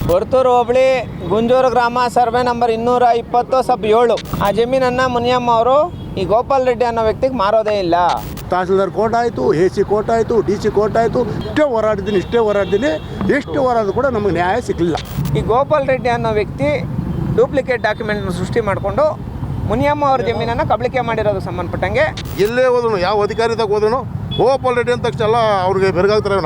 ಹೊರತೂರು ಹೋಬಳಿ ಗುಂಜೂರು ಗ್ರಾಮ survey number 220 ಸಬ್ 7. ಆ ಜಮೀನನ್ನು ಮುನಿಯಮ್ಮ ಅವರು ಈ ಗೋಪಾಲ್ ರೆಡ್ಡಿ ಅನ್ನೋ ವ್ಯಕ್ತಿಗೆ ಮಾರೋದೇ ಇಲ್ಲ. ತಹಸೀಲ್ದಾರ್ ಕೋರ್ಟ್ ಆಯಿತು, AC ಕೋರ್ಟ್ ಆಯಿತು, DC ಕೋರ್ಟ್ ಆಯಿತು. ಇಷ್ಟೇ ಹೋರಾಡಿದ್ದೀನಿ ಎಷ್ಟು ಹೋರಾಡಿದ್ರು ಕೂಡ ನಮಗೆ ನ್ಯಾಯ ಸಿಗಲಿಲ್ಲ. ಈ ಗೋಪಾಲ್ ರೆಡ್ಡಿ ಅನ್ನೋ ವ್ಯಕ್ತಿ ಡೂಪ್ಲಿಕೇಟ್ ಡಾಕ್ಯುಮೆಂಟ್ನ ಸೃಷ್ಟಿ ಮಾಡಿಕೊಂಡು ಮುನಿಯಮ್ಮ ಅವ್ರ ಜಮೀನನ್ನು ಕಬಳಿಕೆ ಮಾಡಿರೋದು ಸಂಬಂಧಪಟ್ಟಂಗೆ ಎಲ್ಲೇ ಹೋದ್ರು ಯಾವ ಅಧಿಕಾರಿದಾಗ ಹೋದ್ರು ಗೋಪಾಲ್ ರೆಡ್ಡಿ ಅಂತ ತಕ್ಷಣ ಅವ್ರಿಗೆ ಬೆರಗಾಗ್ತಾರೆ.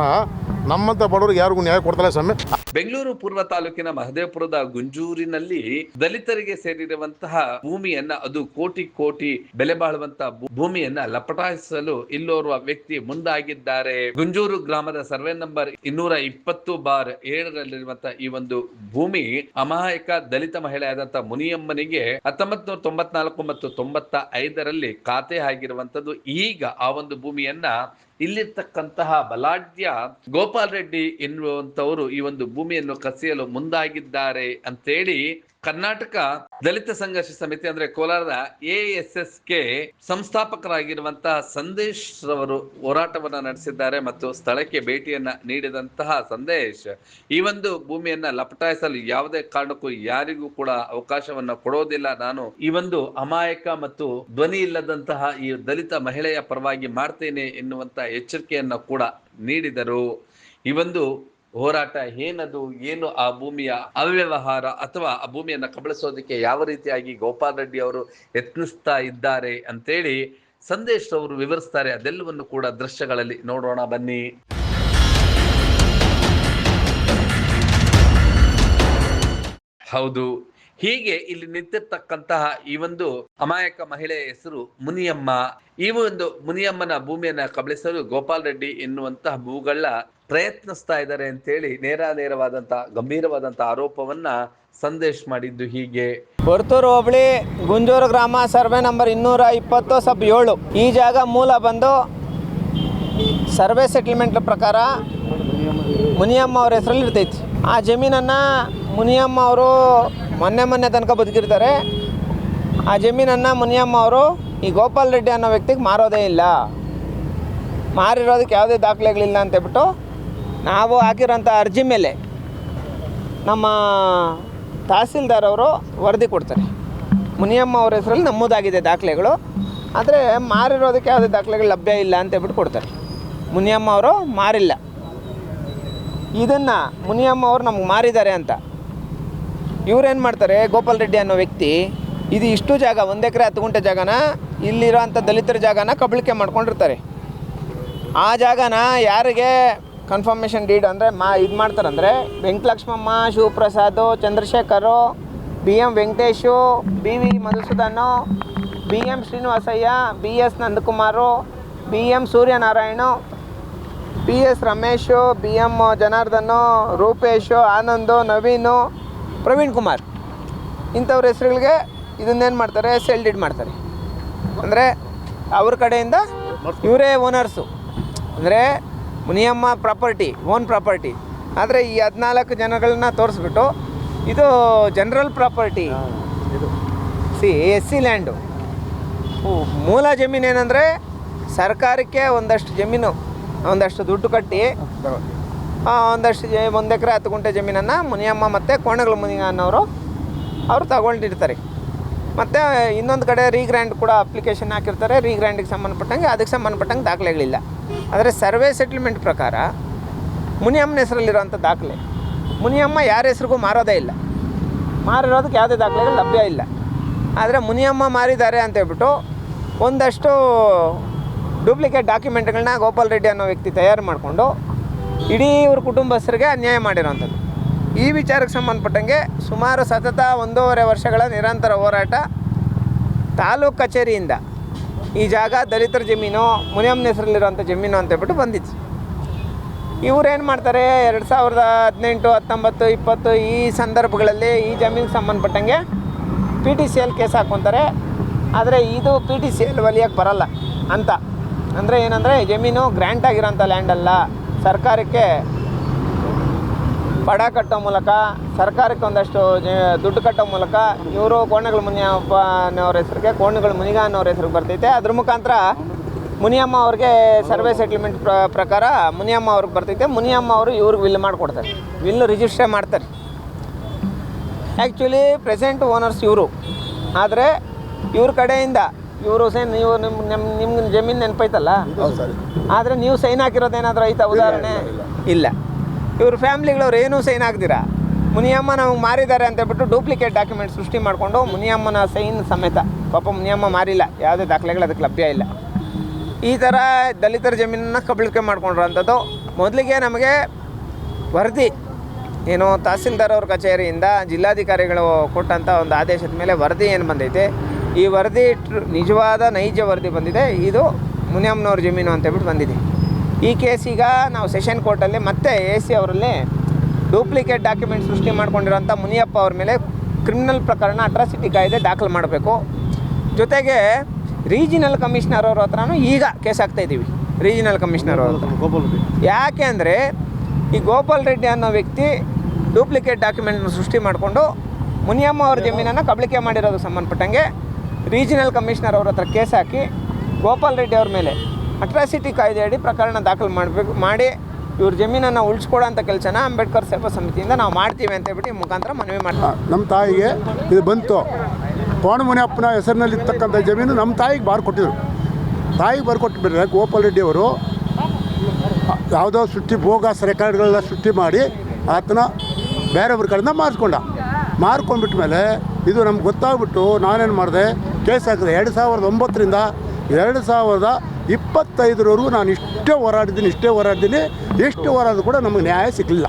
ನಮ್ಮಂತ ಬಡವರಿಗೆ ಯಾರಿಗೂ ನ್ಯಾಯ ಕೊಡ್ತಾರೆ ಸಮ್ಮೆ. ಬೆಂಗಳೂರು ಪೂರ್ವ ತಾಲೂಕಿನ ಮಹದೇವಪುರದ ಗುಂಜೂರಿನಲ್ಲಿ ದಲಿತರಿಗೆ ಸೇರಿರುವಂತಹ ಭೂಮಿಯನ್ನ, ಅದು ಕೋಟಿ ಬೆಲೆ ಬಾಳುವಂತಹ ಭೂಮಿಯನ್ನ ಲಪಟಾಯಿಸಲು ಇಲ್ಲೋರ್ವ ವ್ಯಕ್ತಿ ಮುಂದಾಗಿದ್ದಾರೆ. ಗುಂಜೂರು ಗ್ರಾಮದ ಸರ್ವೆ ನಂಬರ್ 220/7 ಈ ಒಂದು ಭೂಮಿ ಅಮಾಯಕ ದಲಿತ ಮಹಿಳೆಯಾದಂತಹ ಮುನಿಯಮ್ಮನಿಗೆ 1994 ಮತ್ತು 95ರಲ್ಲಿ ಖಾತೆ ಆಗಿರುವಂತದ್ದು. ಈಗ ಆ ಒಂದು ಭೂಮಿಯನ್ನ ಇಲ್ಲಿರ್ತಕ್ಕಂತಹ ಬಲಾಢ್ಯ ಗೋಪಾಲ್ ರೆಡ್ಡಿ ಎನ್ನುವಂತವರು ಈ ಒಂದು ಭೂಮಿಯನ್ನು ಕಸಿಯಲು ಮುಂದಾಗಿದ್ದಾರೆ ಅಂತೇಳಿ ಕರ್ನಾಟಕ ದಲಿತ ಸಂಘರ್ಷ ಸಮಿತಿ ಅಂದ್ರೆ ಕೋಲಾರದ ASSK ಸಂಸ್ಥಾಪಕರಾಗಿರುವಂತಹ ಸಂದೇಶ್ ರವರು ಹೋರಾಟವನ್ನ ನಡೆಸಿದ್ದಾರೆ ಮತ್ತು ಸ್ಥಳಕ್ಕೆ ಭೇಟಿಯನ್ನ ನೀಡಿದಂತಹ ಸಂದೇಶ್ ಈ ಒಂದು ಭೂಮಿಯನ್ನ ಲಪಟಾಯಿಸಲು ಯಾವುದೇ ಕಾರಣಕ್ಕೂ ಯಾರಿಗೂ ಕೂಡ ಅವಕಾಶವನ್ನ ಕೊಡೋದಿಲ್ಲ, ನಾನು ಈ ಒಂದು ಅಮಾಯಕ ಮತ್ತು ಧ್ವನಿ ಇಲ್ಲದಂತಹ ಈ ದಲಿತ ಮಹಿಳೆಯ ಪರವಾಗಿ ಮಾಡ್ತೇನೆ ಎನ್ನುವಂತ ಎಚ್ಚರಿಕೆಯನ್ನ ಕೂಡ ನೀಡಿದರು. ಈ ಒಂದು ಹೋರಾಟ ಏನು ಆ ಭೂಮಿಯ ಅವ್ಯವಹಾರ ಅಥವಾ ಆ ಭೂಮಿಯನ್ನ ಕಬಳಿಸೋದಕ್ಕೆ ಯಾವ ರೀತಿಯಾಗಿ ಗೋಪಾಲ್ ರೆಡ್ಡಿ ಅವರು ಯತ್ನಿಸ್ತಾ ಇದ್ದಾರೆ ಅಂತೇಳಿ ಸಂದೇಶ್ ಅವರು ವಿವರಿಸ್ತಾರೆ. ಅದೆಲ್ಲವನ್ನು ಕೂಡ ದೃಶ್ಯಗಳಲ್ಲಿ ನೋಡೋಣ ಬನ್ನಿ. ಹೌದು, ಹೀಗೆ ಇಲ್ಲಿ ನಿಂತಿರ್ತಕ್ಕಂತಹ ಈ ಒಂದು ಅಮಾಯಕ ಮಹಿಳೆಯ ಹೆಸರು ಮುನಿಯಮ್ಮ. ಈ ಒಂದು ಮುನಿಯಮ್ಮನ ಭೂಮಿಯನ್ನ ಕಬಳಿಸಲು ಗೋಪಾಲ್ ರೆಡ್ಡಿ ಎನ್ನುವಂತಹ ಭೂಗಳ ಪ್ರಯತ್ನಿಸ್ತಾ ಇದ್ದಾರೆ ಅಂತೇಳಿ ನೇರವಾದಂತಹ ಗಂಭೀರವಾದಂತಹ ಆರೋಪವನ್ನ ಸಂದೇಶ್ ಮಾಡಿದ್ದು ಹೀಗೆ. ಹೊರತೂರು ಹೋಬಳಿ ಗುಂಜೂರು ಗ್ರಾಮ ಸರ್ವೆ ನಂಬರ್ 220 ಸಬ್ 7. ಈ ಜಾಗ ಮೂಲ ಬಂದು ಸರ್ವೆ ಸೆಟಲ್ಮೆಂಟ್ ಪ್ರಕಾರ ಮುನಿಯಮ್ಮ ಅವ್ರ ಹೆಸರಲ್ಲಿ ಇರ್ತೈತಿ. ಆ ಜಮೀನನ್ನು ಮುನಿಯಮ್ಮ ಅವರು ಮೊನ್ನೆ ತನಕ ಬದುಕಿರ್ತಾರೆ. ಆ ಜಮೀನನ್ನು ಮುನಿಯಮ್ಮ ಅವರು ಈ ಗೋಪಾಲ್ ರೆಡ್ಡಿ ಅನ್ನೋ ವ್ಯಕ್ತಿಗೆ ಮಾರೋದೇ ಇಲ್ಲ, ಮಾರಿರೋದಕ್ಕೆ ಯಾವುದೇ ದಾಖಲೆಗಳಿಲ್ಲ ಅಂತೇಳ್ಬಿಟ್ಟು ನಾವು ಹಾಕಿರೋಂಥ ಅರ್ಜಿ ಮೇಲೆ ನಮ್ಮ ತಹಸೀಲ್ದಾರ್ ಅವರು ವರದಿ ಕೊಡ್ತಾರೆ. ಮುನಿಯಮ್ಮ ಅವ್ರ ಹೆಸರಲ್ಲಿ ನಮೂದಾಗಿದೆ ದಾಖಲೆಗಳು, ಆದರೆ ಮಾರಿರೋದಕ್ಕೆ ಯಾವುದೇ ದಾಖಲೆಗಳು ಲಭ್ಯ ಇಲ್ಲ ಅಂತೇಳ್ಬಿಟ್ಟು ಕೊಡ್ತಾರೆ. ಮುನಿಯಮ್ಮ ಅವರು ಮಾರಿಲ್ಲ, ಇದನ್ನು ಮುನಿಯಮ್ಮ ಅವರು ನಮ್ಗೆ ಮಾರಿದ್ದಾರೆ ಅಂತ ಇವ್ರೇನು ಮಾಡ್ತಾರೆ, ಗೋಪಾಲ್ ರೆಡ್ಡಿ ಅನ್ನೋ ವ್ಯಕ್ತಿ ಇದು ಇಷ್ಟು ಜಾಗ 1 ಎಕರೆ 10 ಗುಂಟೆ ಜಾಗನ ಇಲ್ಲಿರೋ ಅಂಥ ದಲಿತರ ಜಾಗನ ಕಬಳಿಕೆ ಮಾಡ್ಕೊಂಡಿರ್ತಾರೆ. ಆ ಜಾಗನ ಯಾರಿಗೆ ಕನ್ಫರ್ಮೇಷನ್ ಡೀಡ್ ಅಂದರೆ ಇದು ಮಾಡ್ತಾರಂದರೆ Venkatalakshmamma, Shivaprasad, ಚಂದ್ರಶೇಖರು, BM Venkatesh, BV ಮಧುಸೂದನು, BM Srinivasaiah, BS ನಂದಕುಮಾರು, BM ಸೂರ್ಯನಾರಾಯಣು, PS Ramesh, BM ಜನಾರ್ದನು, ರೂಪೇಶು, Anandu, Naveen, Praveen Kumar ಇಂಥವ್ರ ಹೆಸರುಗಳಿಗೆ ಇದನ್ನೇನು ಮಾಡ್ತಾರೆ, ಸೇಲ್ ಡೀಡ್ ಮಾಡ್ತಾರೆ. ಅಂದರೆ ಅವ್ರ ಕಡೆಯಿಂದ ಇವರೇ ಓನರ್ಸು, ಅಂದರೆ ಮುನಿಯಮ್ಮ ಪ್ರಾಪರ್ಟಿ, ಓನ್ ಪ್ರಾಪರ್ಟಿ. ಆದರೆ ಈ 14 ಜನಗಳನ್ನ ತೋರಿಸ್ಬಿಟ್ಟು ಇದು ಜನರಲ್ ಪ್ರಾಪರ್ಟಿ, SC ಲ್ಯಾಂಡು. ಮೂಲ ಜಮೀನು ಏನಂದರೆ ಸರ್ಕಾರಕ್ಕೆ ಒಂದಷ್ಟು ಜಮೀನು, ಒಂದಷ್ಟು ದುಡ್ಡು ಕಟ್ಟಿ ಒಂದಷ್ಟು 1 ಎಕರೆ 10 ಗುಂಟೆ ಜಮೀನನ್ನು ಮುನಿಯಮ್ಮ ಮತ್ತು ಕೋಣಗಳ ಮುನಿಯ ಅನ್ನೋರು ಅವರು ತಗೊಂಡಿರ್ತಾರೆ. ಮತ್ತು ಇನ್ನೊಂದು ಕಡೆ ರೀಗ್ರ್ಯಾಂಡ್ ಕೂಡ ಅಪ್ಲಿಕೇಶನ್ ಹಾಕಿರ್ತಾರೆ. ರೀಗ್ರ್ಯಾಂಡಿಗೆ ಸಂಬಂಧಪಟ್ಟಂಗೆ ಅದಕ್ಕೆ ಸಂಬಂಧಪಟ್ಟಂಗೆ ದಾಖಲೆಗಳಿಲ್ಲ. ಆದರೆ ಸರ್ವೆ ಸೆಟಲ್ಮೆಂಟ್ ಪ್ರಕಾರ ಮುನಿಯಮ್ಮನ ಹೆಸರಲ್ಲಿರೋಂಥ ದಾಖಲೆ, ಮುನಿಯಮ್ಮ ಯಾರ ಹೆಸ್ರಿಗೂ ಮಾರೋದೇ ಇಲ್ಲ, ಮಾರಿರೋದಕ್ಕೆ ಯಾವುದೇ ದಾಖಲೆಗಳು ಲಭ್ಯ ಇಲ್ಲ. ಆದರೆ ಮುನಿಯಮ್ಮ ಮಾರಿದ್ದಾರೆ ಅಂತೇಳ್ಬಿಟ್ಟು ಒಂದಷ್ಟು ಡೂಪ್ಲಿಕೇಟ್ ಡಾಕ್ಯುಮೆಂಟ್ಗಳನ್ನ ಗೋಪಾಲ್ ರೆಡ್ಡಿ ಅನ್ನೋ ವ್ಯಕ್ತಿ ತಯಾರು ಮಾಡಿಕೊಂಡು ಇಡೀ ಇವ್ರ ಕುಟುಂಬಸ್ಥರಿಗೆ ಅನ್ಯಾಯ ಮಾಡಿರೋವಂಥದ್ದು. ಈ ವಿಚಾರಕ್ಕೆ ಸಂಬಂಧಪಟ್ಟಂಗೆ ಸುಮಾರು ಸತತ 1.5 ವರ್ಷಗಳ ನಿರಂತರ ಹೋರಾಟ, ತಾಲೂಕು ಕಚೇರಿಯಿಂದ ಈ ಜಾಗ ದಲಿತರ ಜಮೀನು, ಮುನಿಯಮ್ಮನ ಹೆಸರಲ್ಲಿರೋಂಥ ಜಮೀನು ಅಂತೇಳ್ಬಿಟ್ಟು ಬಂದಿತ್ತು. ಇವರೇನು ಮಾಡ್ತಾರೆ, 2018, 19, 20 ಈ ಸಂದರ್ಭಗಳಲ್ಲಿ ಈ ಜಮೀನಿಗೆ ಸಂಬಂಧಪಟ್ಟಂಗೆ PTCL ಕೇಸ್ ಹಾಕ್ಕೊತಾರೆ. ಆದರೆ ಇದು PTCL ವಲಿಯಕ್ಕೆ ಬರಲ್ಲ ಅಂತ. ಅಂದರೆ ಏನಂದರೆ ಜಮೀನು ಗ್ರ್ಯಾಂಟ್ ಆಗಿರೋಂಥ ಲ್ಯಾಂಡ್ ಅಲ್ಲ, ಸರ್ಕಾರಕ್ಕೆ ಬಡ ಕಟ್ಟೋ ಮೂಲಕ, ಸರ್ಕಾರಕ್ಕೆ ಒಂದಷ್ಟು ದುಡ್ಡು ಕಟ್ಟೋ ಮೂಲಕ ಇವರು ಕೋಣಗಳ ಮುನಿಯಪ್ಪ ಅನ್ನೋರ ಹೆಸರಿಗೆ ಕೋಣಗಳ ಮುನಿಗ ಅನ್ನೋರ ಹೆಸರಿಗೆ ಬರ್ತೈತೆ. ಅದ್ರ ಮುಖಾಂತರ ಮುನಿಯಮ್ಮ ಅವ್ರಿಗೆ ಸರ್ವೆ ಸೆಟಲ್ಮೆಂಟ್ ಪ್ರಕಾರ ಮುನಿಯಮ್ಮ ಅವ್ರಿಗೆ ಬರ್ತೈತೆ. ಮುನಿಯಮ್ಮ ಅವರು ಇವ್ರಿಗೆ ವಿಲ್ ಮಾಡಿಕೊಡ್ತಾರೆ, ವಿಲ್ಲು ರಿಜಿಸ್ಟ್ರೇ ಮಾಡ್ತಾರೆ. ಆ್ಯಕ್ಚುಲಿ ಪ್ರೆಸೆಂಟ್ ಓನರ್ಸ್ ಇವರು, ಆದರೆ ಇವ್ರ ಕಡೆಯಿಂದ ಇವರು ಸೈನ್ ನೀವು ನಿಮ್ಗೆ ಜಮೀನು ನೆನಪೈತಲ್ಲ, ಹೌದು ಸರ್. ಆದರೆ ನೀವು ಸೈನ್ ಹಾಕಿರೋದೇನಾದರೂ ಐತಾ ಉದಾಹರಣೆ? ಇಲ್ಲ. ಇವ್ರ ಫ್ಯಾಮ್ಲಿಗಳವ್ರು ಏನೂ ಸೈನ್ ಹಾಕ್ದಿರಾ ಮುನಿಯಮ್ಮ ನಮಗೆ ಮಾರಿದ್ದಾರೆ ಅಂತ ಹೇಳ್ಬಿಟ್ಟು ಡೂಪ್ಲಿಕೇಟ್ ಡಾಕ್ಯುಮೆಂಟ್ ಸೃಷ್ಟಿ ಮಾಡಿಕೊಂಡು ಮುನಿಯಮ್ಮನ ಸೈನ್ ಸಮೇತ, ಪಾಪ ಮುನಿಯಮ್ಮ ಮಾರಿಲ್ಲ, ಯಾವುದೇ ದಾಖಲೆಗಳು ಅದಕ್ಕೆ ಲಭ್ಯ ಇಲ್ಲ. ಈ ಥರ ದಲಿತರ ಜಮೀನನ್ನು ಕಬಳಿಕೆ ಮಾಡ್ಕೊಂಡಿರೋಂಥದ್ದು. ಮೊದಲಿಗೆ ನಮಗೆ ವರದಿ ಏನು ತಹಸೀಲ್ದಾರ್ ಅವ್ರ ಕಚೇರಿಯಿಂದ ಜಿಲ್ಲಾಧಿಕಾರಿಗಳು ಕೊಟ್ಟಂಥ ಒಂದು ಆದೇಶದ ಮೇಲೆ ವರದಿ ಏನು ಬಂದೈತೆ, ಈ ವರದಿ ನಿಜವಾದ ನೈಜ ವರದಿ ಬಂದಿದೆ, ಇದು ಮುನಿಯಮ್ಮನವ್ರ ಜಮೀನು ಅಂತೇಳ್ಬಿಟ್ಟು ಬಂದಿದೆ. ಈ ಕೇಸೀಗ ನಾವು ಸೆಷನ್ ಕೋರ್ಟಲ್ಲಿ ಮತ್ತೆ AC ಅವರಲ್ಲಿ ಡೂಪ್ಲಿಕೇಟ್ ಡಾಕ್ಯುಮೆಂಟ್ ಸೃಷ್ಟಿ ಮಾಡ್ಕೊಂಡಿರೋಂಥ ಮುನಿಯಪ್ಪ ಅವ್ರ ಮೇಲೆ ಕ್ರಿಮಿನಲ್ ಪ್ರಕರಣ ಅಟ್ರಾಸಿಟಿ ಕಾಯ್ದೆ ದಾಖಲು ಮಾಡಬೇಕು. ಜೊತೆಗೆ ರೀಜಿನಲ್ ಕಮಿಷನರ್ ಅವ್ರ ಹತ್ರನೂ ಈಗ ಕೇಸ್ ಹಾಕ್ತಾಯಿದ್ದೀವಿ, ರೀಜಿನಲ್ ಕಮಿಷನರ್ ಅವ್ರ ಹತ್ರ. ಯಾಕೆ ಅಂದರೆ ಈ ಗೋಪಾಲ್ ರೆಡ್ಡಿ ಅನ್ನೋ ವ್ಯಕ್ತಿ ಡೂಪ್ಲಿಕೇಟ್ ಡಾಕ್ಯುಮೆಂಟ್ನ ಸೃಷ್ಟಿ ಮಾಡಿಕೊಂಡು ಮುನಿಯಮ್ಮ ಅವ್ರ ಜಮೀನನ್ನು ಕಬಳಿಕೆ ಮಾಡಿರೋದು ಸಂಬಂಧಪಟ್ಟಂಗೆ ರೀಜಿನಲ್ ಕಮಿಷನರ್ ಅವ್ರ ಹತ್ರ ಕೇಸ್ ಹಾಕಿ ಗೋಪಾಲ್ ರೆಡ್ಡಿ ಅವ್ರ ಮೇಲೆ ಅಟ್ರಾಸಿಟಿ ಕಾಯ್ದೆ ಅಡಿ ಪ್ರಕರಣ ದಾಖಲು ಮಾಡಿ ಇವ್ರ ಜಮೀನನ್ನು ಉಳಿಸ್ಕೊಡೋಂಥ ಕೆಲಸನ ಅಂಬೇಡ್ಕರ್ ಸೇವಾ ಸಮಿತಿಯಿಂದ ನಾವು ಮಾಡ್ತೀವಿ ಅಂತ ಹೇಳ್ಬಿಟ್ಟು ಈ ಮುಖಾಂತರ ಮನವಿ ಮಾಡ್ತೀವಿ. ನಮ್ಮ ತಾಯಿಗೆ ಇದು ಬಂತು, ಕೋಣ ಮುನಿಯಪ್ಪನ ಹೆಸರಿನಲ್ಲಿರ್ತಕ್ಕಂಥ ಜಮೀನು ನಮ್ಮ ತಾಯಿಗೆ ಕೊಟ್ಟಿದ್ರು. ತಾಯಿಗೆ ಬರ್ಕೊಟ್ಬಿಟ್ರೆ ಗೋಪಾಲ್ ರೆಡ್ಡಿ ಅವರು ಯಾವುದೋ ಸೃಷ್ಟಿ ಬೋಗಸ್ ರೆಕಾರ್ಡ್ಗಳನ್ನ ಸೃಷ್ಟಿ ಮಾಡಿ ಆತನ ಬೇರೆಯವ್ರ ಕಡೆಯಿಂದ ಮಾರ್ಕೊಂಡ್ಬಿಟ್ಟ ಮೇಲೆ ಇದು ನಮ್ಗೆ ಗೊತ್ತಾಗ್ಬಿಟ್ಟು ನಾನೇನು ಮಾಡಿದೆ, ಕೇಸ್ ಹಾಕಿದೆ. 2009ರಿಂದ 2025ರವರೆಗೂ ನಾನು ಇಷ್ಟೇ ಹೋರಾಡಿದ್ದೀನಿ. ಎಷ್ಟು ಹೋರಾಡಿದ್ರು ಕೂಡ ನಮಗೆ ನ್ಯಾಯ ಸಿಗಲಿಲ್ಲ.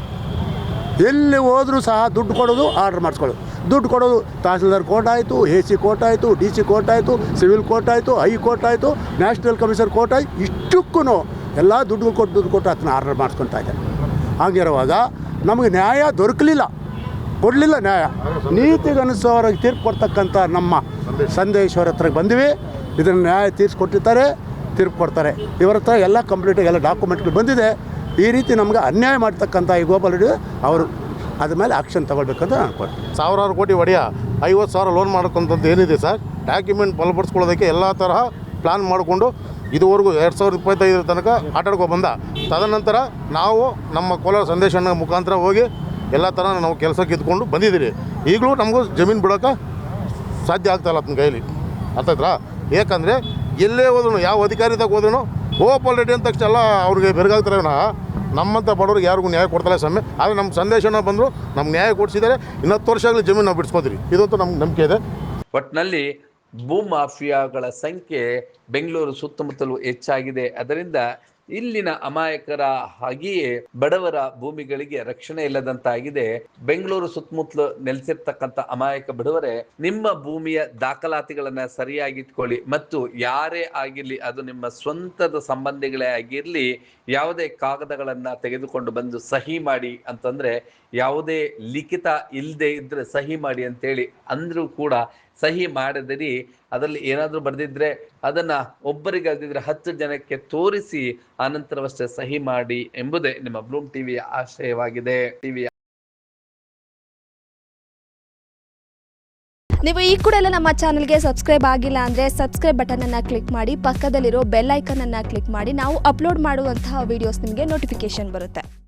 ಎಲ್ಲಿ ಹೋದರೂ ಸಹ ದುಡ್ಡು ಕೊಡೋದು, ಆರ್ಡ್ರ್ ಮಾಡಿಸ್ಕೊಳ್ಳೋದು, ದುಡ್ಡು ಕೊಡೋದು. ತಹಸೀಲ್ದಾರ್ ಕೋರ್ಟ್ ಆಯಿತು, AC ಕೋರ್ಟ್ ಆಯಿತು, DC ಕೋರ್ಟ್ ಆಯಿತು, ಸಿವಿಲ್ ಕೋರ್ಟ್ ಆಯಿತು, ಹೈಕೋರ್ಟ್ ಆಯಿತು, ನ್ಯಾಷನಲ್ ಕಮಿಷನರ್ ಕೋರ್ಟ್ ಆಯಿತು, ಇಷ್ಟಕ್ಕೂ ಎಲ್ಲ ದುಡ್ಡು ಕೊಟ್ಟು ಅದನ್ನ ಆರ್ಡರ್ ಮಾಡಿಸ್ಕೊತಾ ಇದ್ದಾರೆ. ಹಾಗಿರುವಾಗ ನಮಗೆ ನ್ಯಾಯ ಕೊಡಲಿಲ್ಲ ನ್ಯಾಯ. ನೀತಿಗನುಸಾರವಾಗಿ ತೀರ್ಪು ಕೊಡ್ತಕ್ಕಂಥ ನಮ್ಮ ಸಂದೇಶ್ವರ ಹತ್ರಕ್ಕೆ ಬಂದ್ವಿ. ಇದನ್ನು ನ್ಯಾಯ ತೀರಿಸ್ಕೊಟ್ಟಿರ್ತಾರೆ, ತೀರ್ಪು ಕೊಡ್ತಾರೆ. ಇವರ ಹತ್ರ ಎಲ್ಲ ಕಂಪ್ಲೀಟಾಗಿ ಎಲ್ಲ ಡಾಕ್ಯುಮೆಂಟ್ಗಳು ಬಂದಿದೆ. ಈ ರೀತಿ ನಮಗೆ ಅನ್ಯಾಯ ಮಾಡ್ತಕ್ಕಂಥ ಈ ಗೋಪಾಲ್ ರೆಡ್ಡಿ ಅವರು ಅದ್ರ ಮೇಲೆ ಆಕ್ಷನ್ ತಗೊಳ್ಬೇಕಂತ ನಾನು ಕೊಡ್ತೀನಿ. 1000 ಕೋಟಿ ಒಡೆಯ 50,000 ಲೋನ್ ಮಾಡ್ಕೊಂಥದ್ದು ಏನಿದೆ ಸರ್, ಡಾಕ್ಯುಮೆಂಟ್ ಬಲಪಡಿಸ್ಕೊಳ್ಳೋದಕ್ಕೆ ಎಲ್ಲ ತರಹ ಪ್ಲ್ಯಾನ್ ಮಾಡಿಕೊಂಡು ಇದುವರೆಗೂ 2025 ತನಕ ಆಟಾಡ್ಕೊಂಡು ತದನಂತರ ನಾವು ನಮ್ಮ ಕೋಲಾರ ಸಂದೇಶನ ಮುಖಾಂತರ ಹೋಗಿ ಎಲ್ಲ ಥರ ನಾವು ಕೆಲಸಕ್ಕೆ ಇದ್ಕೊಂಡು ಬಂದಿದ್ದೀರಿ. ಈಗಲೂ ನಮಗೂ ಜಮೀನು ಬಿಡೋಕೆ ಸಾಧ್ಯ ಆಗ್ತಾಯಿಲ್ಲ ಅದನ್ನ ಕೈಲಿ, ಅರ್ಥಾಯ್ತಾ? ಯಾಕಂದರೆ ಎಲ್ಲೇ ಹೋದ್ರೂ, ಯಾವ ಅಧಿಕಾರಿದಾಗ ಹೋದ್ರೂ ಗೋಪಾಲ್ ರೆಡ್ಡಿ ಅಂತ ತಕ್ಷಣ ಎಲ್ಲ ಅವ್ರಿಗೆ ಬೆರಗಾಗ್ತಾರೆ ವಿನಃ ನಮ್ಮಂಥ ಬಡವ್ರಿಗೆ ಯಾರಿಗೂ ನ್ಯಾಯ ಕೊಡ್ತಾರೆ ಸ್ವಾಮಿ. ಆದರೆ ನಮ್ಮ ಸಂದೇಶನ ಬಂದರು, ನಮ್ಗೆ ನ್ಯಾಯ ಕೊಡಿಸಿದ್ದಾರೆ. 10 ವರ್ಷ ಆಗಲಿ ಜಮೀನು ನಾವು ಬಿಡಿಸ್ಕೊತೀರಿ, ಇದಂತೂ ನಮ್ಗೆ ನಂಬಿಕೆ ಇದೆ. ಒಟ್ಟಿನಲ್ಲಿ ಭೂ ಮಾಫಿಯಾಗಳ ಸಂಖ್ಯೆ ಬೆಂಗಳೂರು ಸುತ್ತಮುತ್ತಲೂ ಹೆಚ್ಚಾಗಿದೆ. ಅದರಿಂದ ಇಲ್ಲಿನ ಅಮಾಯಕರ ಹಾಗೆಯೇ ಬಡವರ ಭೂಮಿಗಳಿಗೆ ರಕ್ಷಣೆ ಇಲ್ಲದಂತಾಗಿದೆ. ಬೆಂಗಳೂರು ಸುತ್ತಮುತ್ತಲು ನೆಲೆಸಿರ್ತಕ್ಕಂಥ ಅಮಾಯಕ ಬಡವರೇ, ನಿಮ್ಮ ಭೂಮಿಯ ದಾಖಲಾತಿಗಳನ್ನ ಸರಿಯಾಗಿಟ್ಕೊಳ್ಳಿ. ಮತ್ತು ಯಾರೇ ಆಗಿರ್ಲಿ, ಅದು ನಿಮ್ಮ ಸ್ವಂತದ ಸಂಬಂಧಿಗಳೇ ಆಗಿರ್ಲಿ, ಯಾವುದೇ ಕಾಗದಗಳನ್ನ ತೆಗೆದುಕೊಂಡು ಬಂದು ಸಹಿ ಮಾಡಿ ಅಂತಂದ್ರೆ, ಯಾವುದೇ ಲಿಖಿತ ಇಲ್ಲದೆ ಇದ್ರೆ ಸಹಿ ಮಾಡಿ ಅಂತೇಳಿ ಅಂದ್ರೂ ಕೂಡ ಸಹಿ ಮಾಡದಿರಿ. ಅದರಲ್ಲಿ ಏನಾದರೂ ಬರೆದಿದ್ರೆ ಅದನ್ನ ಒಬ್ಬರಿಗೆ ಅಲ್ದಿದ್ರೆ 10 ಜನಕ್ಕೆ ತೋರಿಸಿ ಆನಂತರವಷ್ಟೇ ಸಹಿ ಮಾಡಿ ಎಂಬುದೇ ನಿಮ್ಮ ಬ್ಲೂಮ್ ಟಿವಿಯ ಆಶಯವಾಗಿದೆ. ನೀವು ಈ ಕೂಡ ಎಲ್ಲ ನಮ್ಮ ಚಾನಲ್ಗೆ ಸಬ್ಸ್ಕ್ರೈಬ್ ಆಗಿಲ್ಲ ಅಂದರೆ ಸಬ್ಸ್ಕ್ರೈಬ್ ಬಟನ್ ಅನ್ನು ಕ್ಲಿಕ್ ಮಾಡಿ, ಪಕ್ಕದಲ್ಲಿರೋ ಬೆಲ್ ಐಕನ್ ಅನ್ನು ಕ್ಲಿಕ್ ಮಾಡಿ. ನಾವು ಅಪ್ಲೋಡ್ ಮಾಡುವಂತಹ ವಿಡಿಯೋಸ್ ನಿಮಗೆ ನೋಟಿಫಿಕೇಶನ್ ಬರುತ್ತೆ.